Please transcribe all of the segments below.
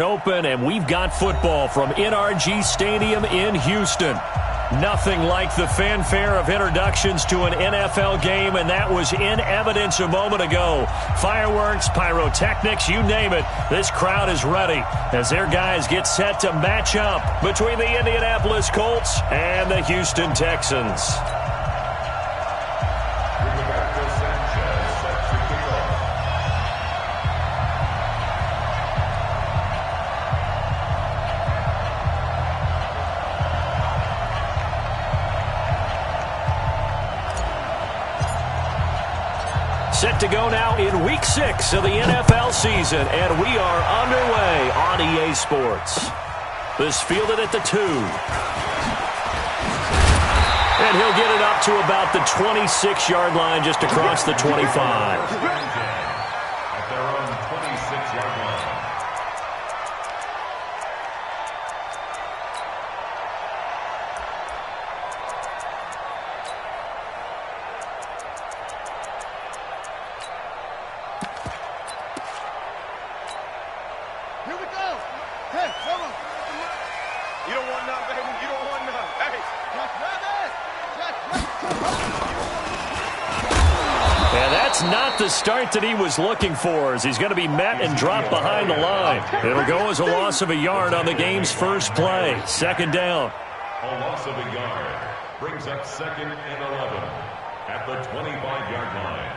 Open, and we've got football from NRG Stadium in Houston. Nothing like the fanfare of introductions to an NFL game, and that was in evidence a moment ago. Fireworks, pyrotechnics, you name it. This crowd is ready as their guys get set to match up between the Indianapolis Colts and the Houston Texans. Set to go now in Week 6 of the NFL season, and we are underway on EA Sports. This fielded at the 2. And he'll get it up to about the 26-yard line, just across the 25. At their own 26-yard line. Not the start that he was looking for, as he's going to be met and dropped behind the line. It'll go as a loss of a yard on the game's first play. Second down. A loss of a yard brings up 2nd and 11 at the 25-yard line.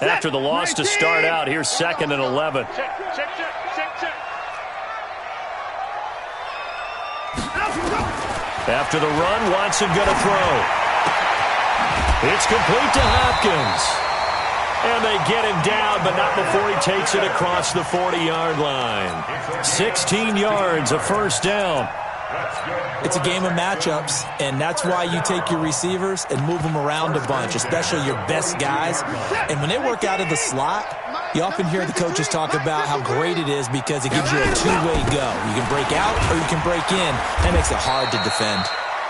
After the loss to start out, here's 2nd and 11. After the run, Watson going to throw. It's complete to Hopkins. And they get him down, but not before he takes it across the 40-yard line. 16 yards, a first down. It's a game of matchups, and that's why you take your receivers and move them around a bunch, especially your best guys. And when they work out of the slot, you often hear the coaches talk about how great it is because it gives you a two-way go. You can break out or you can break in. That makes it hard to defend.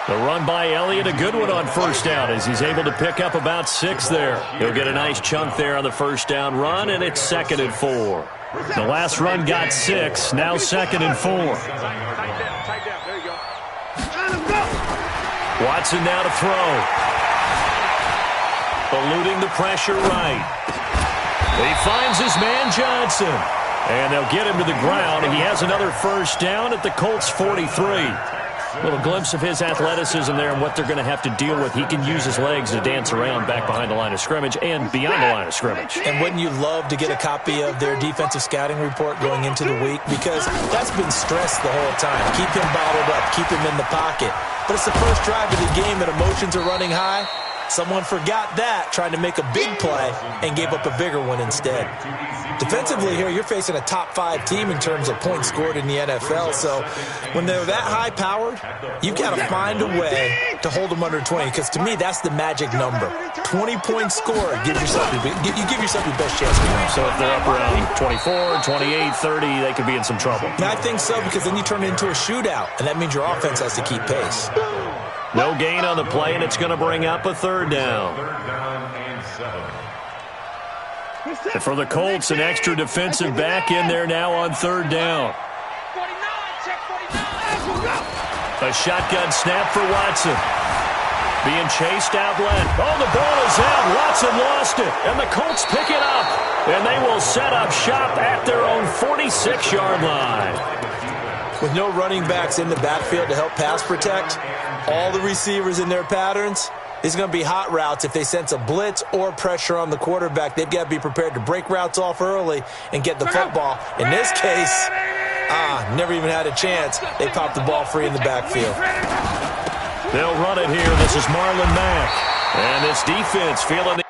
The run by Elliott, a good one on first down as he's able to pick up about 6 there. He'll get a nice chunk there on the first down run, and it's 2nd and 4. The last run got 6, now 2nd and 4. Watson now to throw. Eluding the pressure right. He finds his man Johnson. And they'll get him to the ground, and he has another first down at the Colts 43. A little glimpse of his athleticism there and what they're going to have to deal with. He can use his legs to dance around back behind the line of scrimmage and beyond the line of scrimmage. And wouldn't you love to get a copy of their defensive scouting report going into the week? Because that's been stressed the whole time. Keep him bottled up. Keep him in the pocket. But it's the first drive of the game and emotions are running high. Someone forgot that, trying to make a big play, and gave up a bigger one instead. Defensively here, you're facing a top-5 team in terms of points scored in the NFL. So when they're that high-powered, you've got to find a way to hold them under 20. Because to me, that's the magic number. 20-point score gives yourself you give yourself your best chance to win. So if they're up around 24, 28, 30, they could be in some trouble. And I think so, because then you turn it into a shootout, and that means your offense has to keep pace. No gain on the play, and it's going to bring up a 3rd down. And for the Colts, an extra defensive back in there now on 3rd down. A shotgun snap for Watson. Being chased outlet. Oh, the ball is out. Watson lost it, and the Colts pick it up. And they will set up shop at their own 46-yard line. With no running backs in the backfield to help pass protect, all the receivers in their patterns, it's going to be hot routes. If they sense a blitz or pressure on the quarterback, they've got to be prepared to break routes off early and get the football. In this case, never even had a chance. They popped the ball free in the backfield. They'll run it here. This is Marlon Mack. And this defense feeling the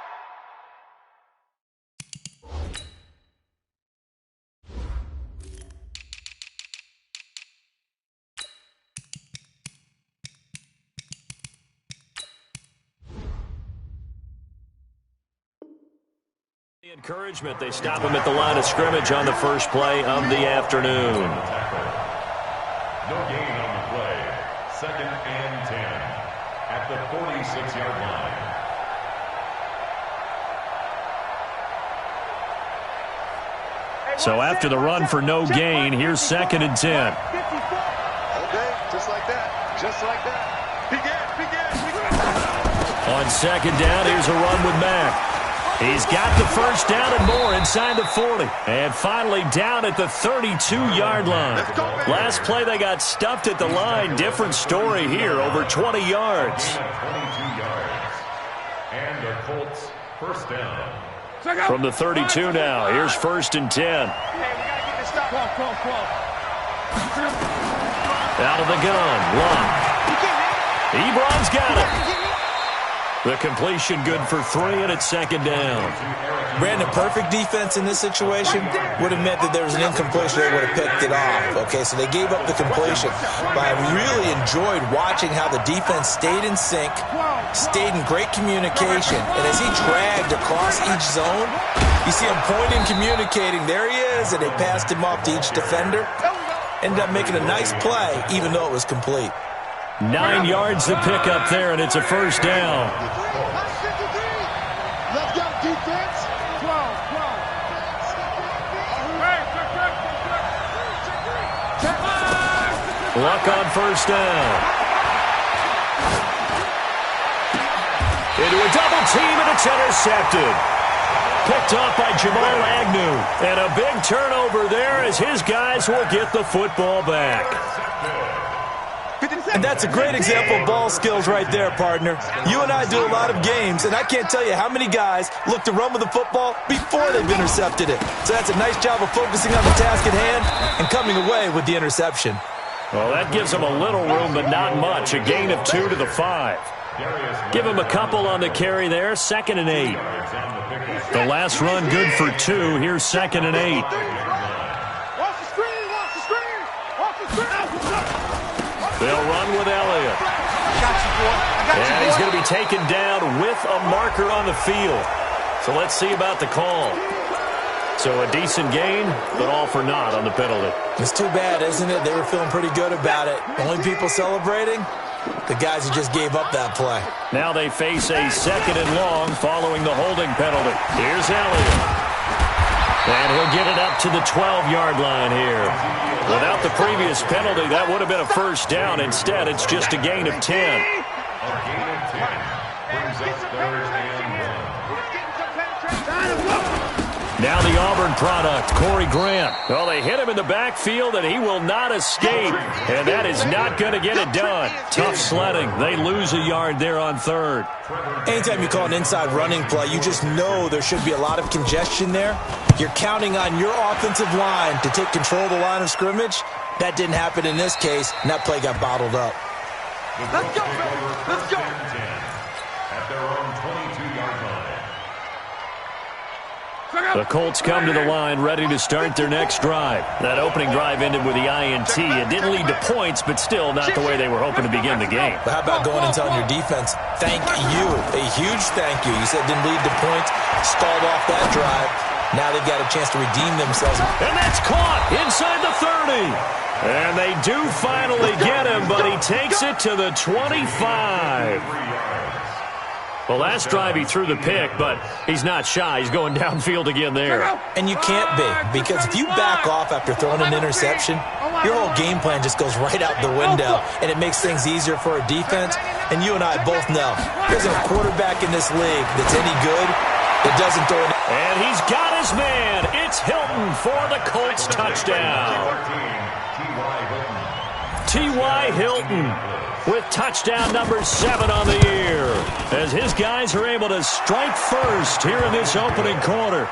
encouragement. They stop him at the line of scrimmage on the first play of the afternoon. Second and 10 at the 46-yard line. So after the run for no gain, here's second and 10. Okay, just like that. Just like that. On second down, here's a run with Mack. He's got the first down and more inside the 40. And finally down at the 32-yard line. Last play they got stuffed at the line. Different story here, over 20 yards. 22 yards. And the Colts first down. From the 32 now, here's first and 10. Hey, we got to get this stop. Out of the gun, Lund. Ebron's got it. The completion good for 3, and it's second down. Brandon, perfect defense in this situation would have meant that there was an incompletion. They would have picked it off. Okay, so they gave up the completion. But I really enjoyed watching how the defense stayed in sync, stayed in great communication. And as he dragged across each zone, you see him pointing, communicating. There he is, and they passed him off to each defender. Ended up making a nice play, even though it was complete. 9 yards to pick up there, and it's a first down. Let's go, defense. 12. Luck on first down. Into a double team, and it's intercepted. Picked off by Jamal Agnew. And a big turnover there as his guys will get the football back. And that's a great example of ball skills right there, partner. You and I do a lot of games, and I can't tell you how many guys look to run with the football before they've intercepted it. So that's a nice job of focusing on the task at hand and coming away with the interception. Well, that gives them a little room, but not much. A gain of 2 to the 5. Give him a couple on the carry there. Second and 8. The last run good for 2. Here's second and 8. They'll run with Elliott. And he's going to be taken down with a marker on the field. So let's see about the call. So a decent gain, but all for naught on the penalty. It's too bad, isn't it? They were feeling pretty good about it. Only people celebrating? The guys who just gave up that play. Now they face a second and long following the holding penalty. Here's Elliott. And he'll get it up to the 12-yard line here. Without the previous penalty, that would have been a first down. Instead, it's just a gain of 10. A gain of 10 brings us third and 1. Now the Auburn product, Corey Grant. Well, they hit him in the backfield, and he will not escape. And that is not going to get it done. Tough sledding. They lose a yard there on third. Anytime you call an inside running play, you just know there should be a lot of congestion there. You're counting on your offensive line to take control of the line of scrimmage. That didn't happen in this case, and that play got bottled up. Let's go, let's go. At their own 22-yard line. The Colts come to the line ready to start their next drive. That opening drive ended with the INT. It didn't lead to points, but still not the way they were hoping to begin the game. But how about going and telling your defense, thank you, a huge thank you. You said it didn't lead to points, stalled off that drive. Now they've got a chance to redeem themselves. And that's caught inside the 30. And they do finally get him, but he takes it to the 25. Well, last drive he threw the pick, but he's not shy. He's going downfield again there. And you can't be, because if you back off after throwing an interception, your whole game plan just goes right out the window, and it makes things easier for a defense. And you and I both know there's a quarterback in this league that's any good that doesn't throw it. And he's got his man. It's Hilton for the Colts touchdown. T.Y. Hilton with touchdown number 7 on the year, as his guys are able to strike first here in this opening quarter.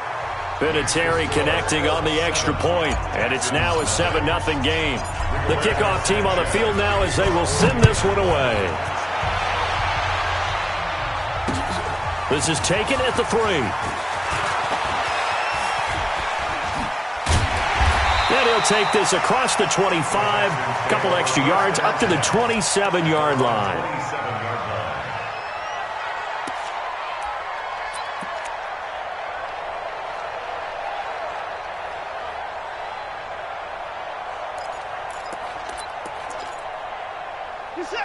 Vinatieri connecting on the extra point, and it's now a 7-0 game. The kickoff team on the field now as they will send this one away. This is taken at the 3. And he'll take this across the 25, a couple extra yards, up to the 27-yard line.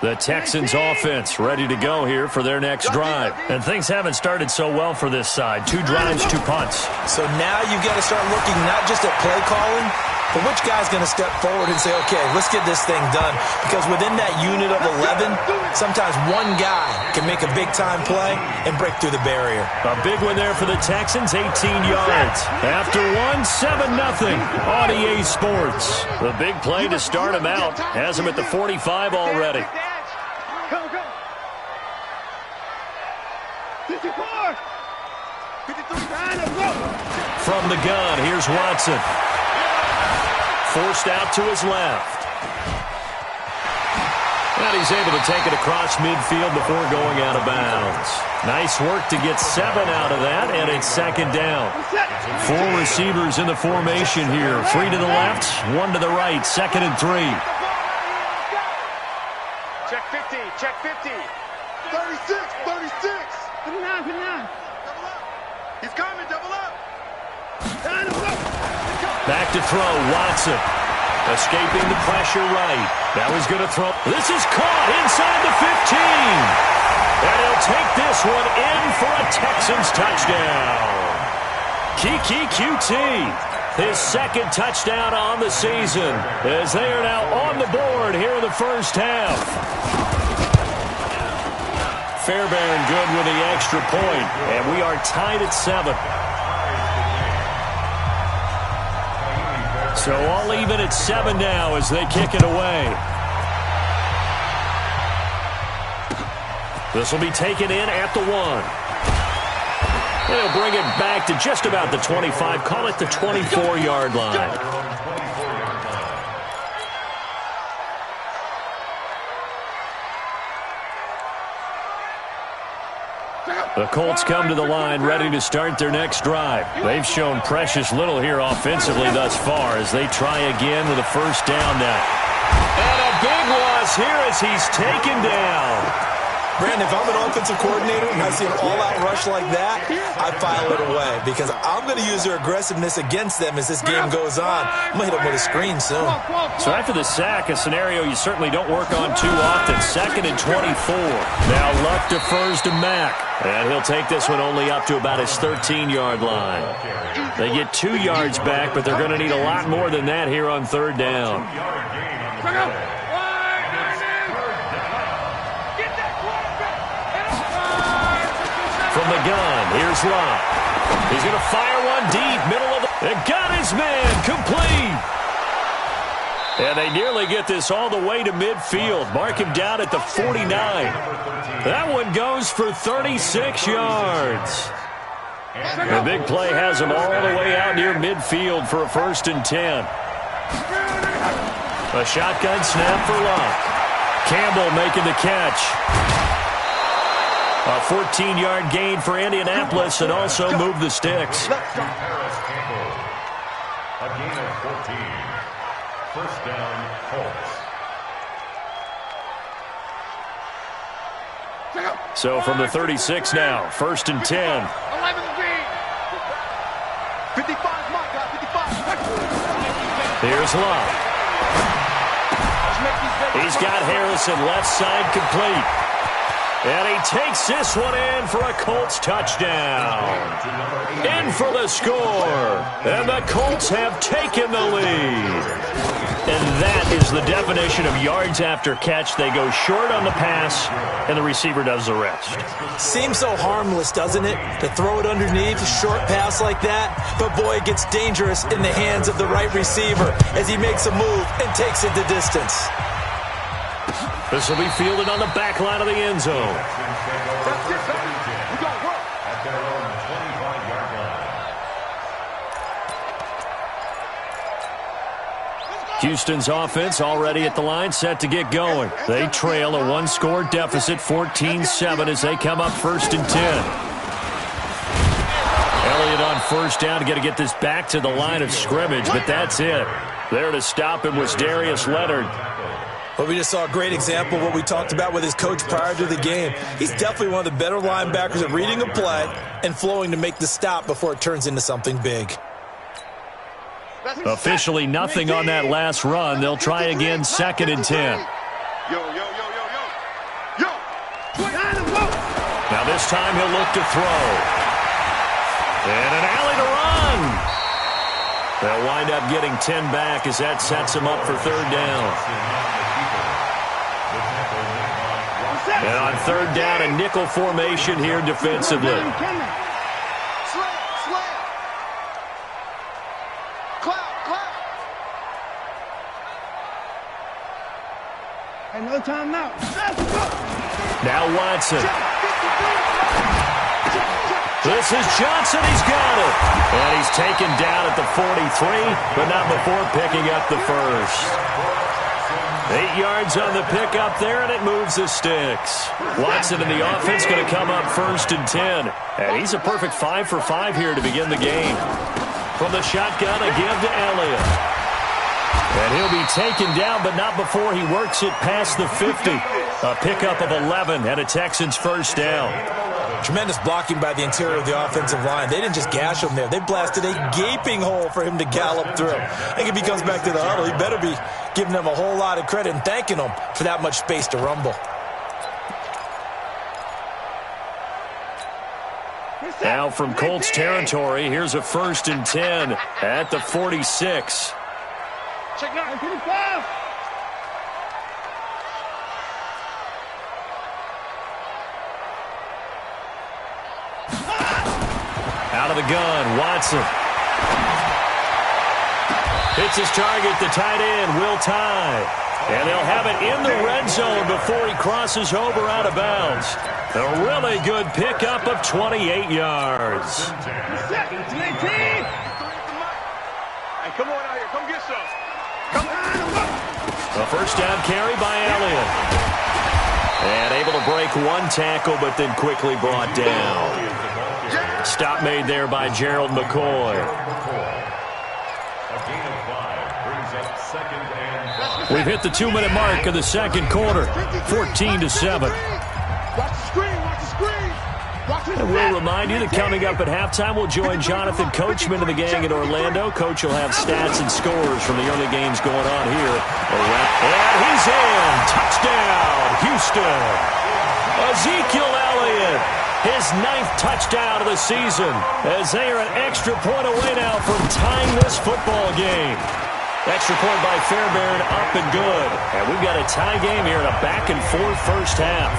The Texans offense ready to go here for their next drive. And things haven't started so well for this side. 2 drives, 2 punts. So now you've got to start looking not just at play calling, but which guy's going to step forward and say, okay, let's get this thing done. Because within that unit of 11, sometimes one guy can make a big-time play and break through the barrier. A big one there for the Texans, 18 yards. After 1, 7-0 on EA Sports. The big play to start him out has him at the 45 already. Go, go. 54. 52. From the gun, here's Watson. Forced out to his left. And he's able to take it across midfield before going out of bounds. Nice work to get 7 out of that, and it's second down. 4 receivers in the formation here. 3 to the left, 1 to the right, 2nd and 3. Check 50, check 50. 36, 36. 59, 59. Double up. He's coming, double up. Back to throw, Watson. Escaping the pressure right. Now he's going to throw. This is caught inside the 15. And he'll take this one in for a Texans touchdown. Kiki QT, his 2nd touchdown on the season, as they are now on the board here in the first half. Fairbairn good with the extra point, and we are tied at 7. So all even at 7 now as they kick it away. This will be taken in at the 1. They'll bring it back to just about the 25. Call it the 24-yard line. The Colts come to the line ready to start their next drive. They've shown precious little here offensively thus far as they try again with a first down now. And a big loss here as he's taken down. Brandon, if I'm an offensive coordinator and I see an all-out rush like that, I file it away because I'm going to use their aggressiveness against them as this game goes on. I'm going to hit them with a screen soon. So after the sack, a scenario you certainly don't work on too often. 2nd and 24. Now Luck defers to Mack. And he'll take this one only up to about his 13-yard line. They get 2 yards back, but they're going to need a lot more than that here on 3rd down. From the gun, here's Luck. He's going to fire one deep, middle of the... And got his man, complete. And they nearly get this all the way to midfield. Mark him down at the 49. That one goes for 36 yards. The big play has him all the way out near midfield for a 1st and 10. A shotgun snap for Luck. Campbell making the catch. A 14-yard gain for Indianapolis and also move the sticks. A gain of 14. First down, Colts. So from the 36 now, 1st and 10. 55, my God, 55. Here's Luck. He's got Harrison left side complete. And he takes this one in for a Colts touchdown. In for the score. And the Colts have taken the lead. And that is the definition of yards after catch. They go short on the pass, and the receiver does the rest. Seems so harmless, doesn't it? To throw it underneath, a short pass like that. But, boy, it gets dangerous in the hands of the right receiver as he makes a move and takes it the distance. This will be fielded on the back line of the end zone. Houston's offense already at the line, set to get going. They trail a 1-score deficit, 14-7, as they come up 1st and 10. Elliott on 1st down, got to get this back to the line of scrimmage, but that's it. There to stop him was Darius Leonard. Well, we just saw a great example of what we talked about with his coach prior to the game. He's definitely one of the better linebackers at reading a play and flowing to make the stop before it turns into something big. Officially nothing on that last run. They'll try again, 2nd and 10. Yo, yo, yo, yo, This time he'll look to throw. And an alley to run. They'll wind up getting 10 back as that sets them up for third down. And on third down, a nickel formation here defensively. No timeout. Now Watson. This is Johnson. He's got it. And he's taken down at the 43, but not before picking up the first. 8 yards on the pickup there, and it moves the sticks. Watson and the offense going to come up 1st and 10. And he's a perfect 5 for 5 here to begin the game. From the shotgun, a give to Elliott. And he'll be taken down, but not before he works it past the 50. A pickup of 11 and a Texans first down. Tremendous blocking by the interior of the offensive line. They didn't just gash him there. They blasted a gaping hole for him to gallop through. I think if he comes back to the huddle, he better be giving them a whole lot of credit and thanking them for that much space to rumble. Now from Colts territory, here's a 1st and 10 at the 46. Check 9, 25. Out of the gun, Watson. Hits his target, the tight end, Will Tye. And they'll have it in the red zone before he crosses over out of bounds. A really good pickup of 28 yards. Hey, come on out here. Come get some. Come on. A first down carry by Elliott. And able to break one tackle, but then quickly brought down. Stop made there by Gerald McCoy. We've hit the 2-minute mark of the second quarter, 14-7. And we'll remind you that coming up at halftime, we'll join Jonathan Coachman and the gang in Orlando. Coach will have stats and scores from the early games going on here. And he's in. Touchdown, Houston. Ezekiel Elliott, his 9th touchdown of the season, as they are an extra point away now from tying this football game. Extra point by Fairbairn, up and good. And we've got a tie game here in a back-and-forth first half.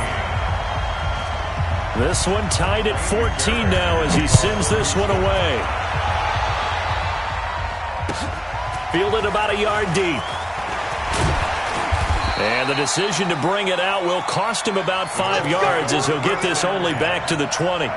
This one tied at 14 now as he sends this one away. Fielded about a yard deep. And the decision to bring it out will cost him about 5 yards as he'll get this only back to the 20.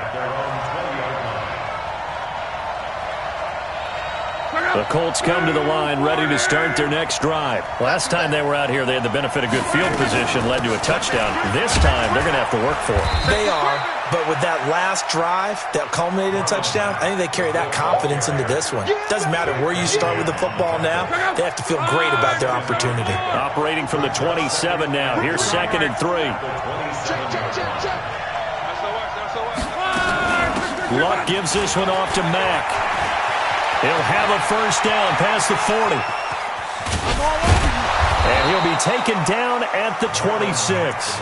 The Colts come to the line ready to start their next drive. Last time they were out here, they had the benefit of good field position, led to a touchdown. This time, they're going to have to work for it. They are, but with that last drive that culminated in a touchdown, I think they carry that confidence into this one. Doesn't matter where you start with the football now, they have to feel great about their opportunity. Operating from the 27 now. Here's 2nd and 3. Luck gives this one off to Mack. He'll have a first down past the 40. And he'll be taken down at the 26.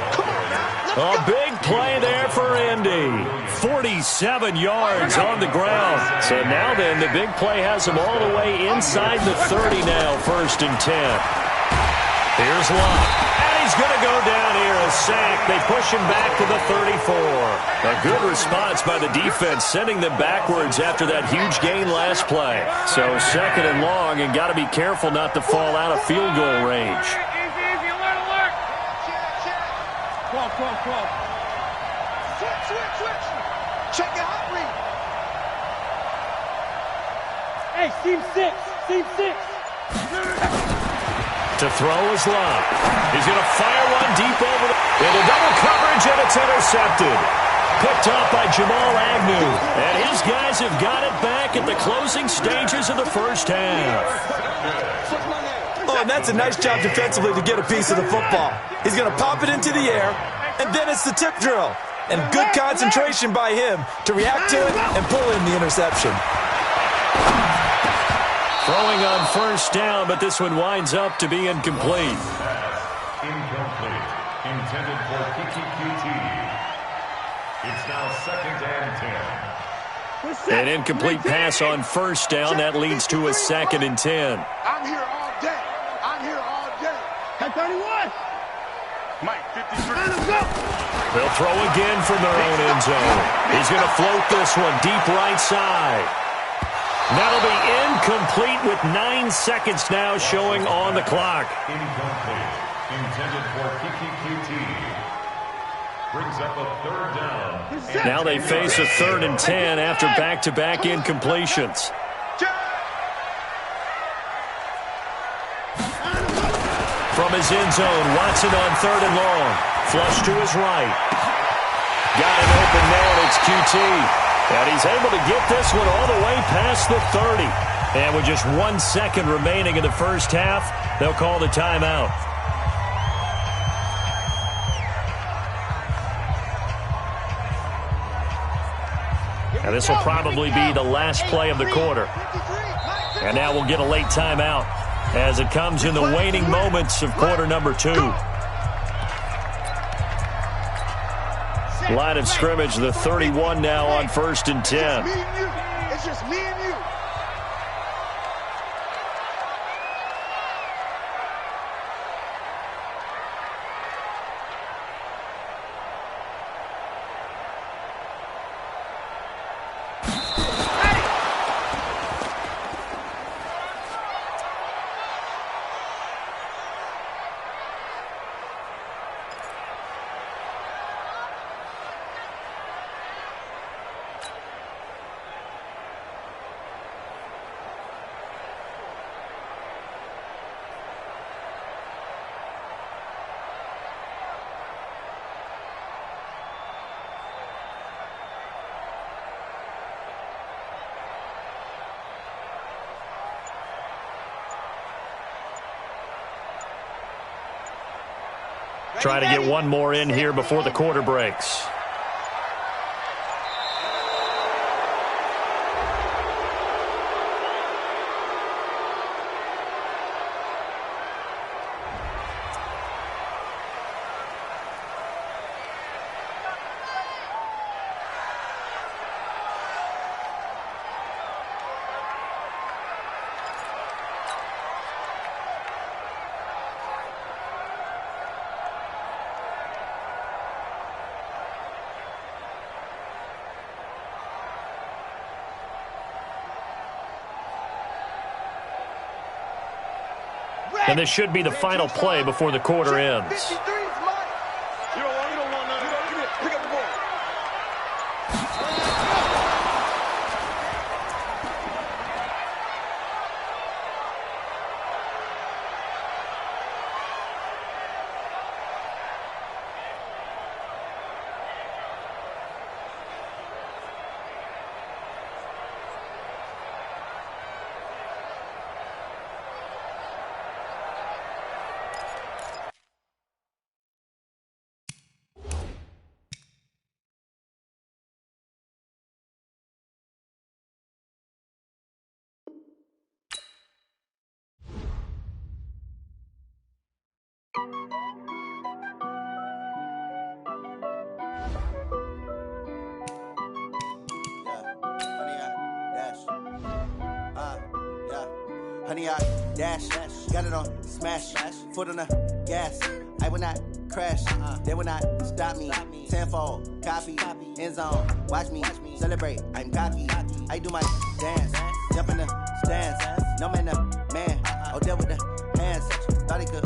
A big play there for Indy. 47 yards on the ground. So now then, the big play has him all the way inside the 30 now, 1st and 10. Here's Luck. He's going to go down here, a sack. They push him back to the 34. A good response by the defense, sending them backwards after that huge gain last play. So 2nd and long, and got to be careful not to fall out of field goal range. Easy, alert. Cross. Switch. Check your hot read. Hey, seam 6. To throw is Luck. He's going to fire one deep over into double coverage, and it's intercepted. Picked off by Jamal Agnew. And his guys have got it back at the closing stages of the first half. Oh, and that's a nice job defensively to get a piece of the football. He's going to pop it into the air, and then it's the tip drill. And good concentration by him to react to it and pull in the interception. Throwing on first down, but this one winds up to be incomplete. Incomplete. Intended for QT. It's now 2nd and 10. An incomplete pass on first down. That leads to a 2nd and 10. I'm here all day. I'm here all day. At 31. Mike, 53. Let's go. They'll throw again from their own end zone. He's going to float this one deep right side. That'll be incomplete with 9 seconds now showing on the clock. Incomplete. Intended for KidChillOut's. Brings up a 3rd down. Now they face a 3rd and 10 after back-to-back incompletions. From his end zone, Watson on 3rd and long. Flush to his right. Got an open man, it's QT. And he's able to get this one all the way past the 30. And with just 1 second remaining in the first half, they'll call the timeout. And this will probably be the last play of the quarter. And now we'll get a late timeout as it comes in the waning moments of quarter number 2. Line of scrimmage, the 31 now on 1st and 10. It's just me and you. Try to get one more in here before the quarter breaks. And this should be the final play before the quarter ends. Honey, I dash, got it on smash, foot on the gas. I will not crash, they will not stop me. Tenfold, copy, end zone, watch me celebrate. I'm cocky, I do my dance, jump in the stands. No man, the man, oh, there with the hands. Thought he could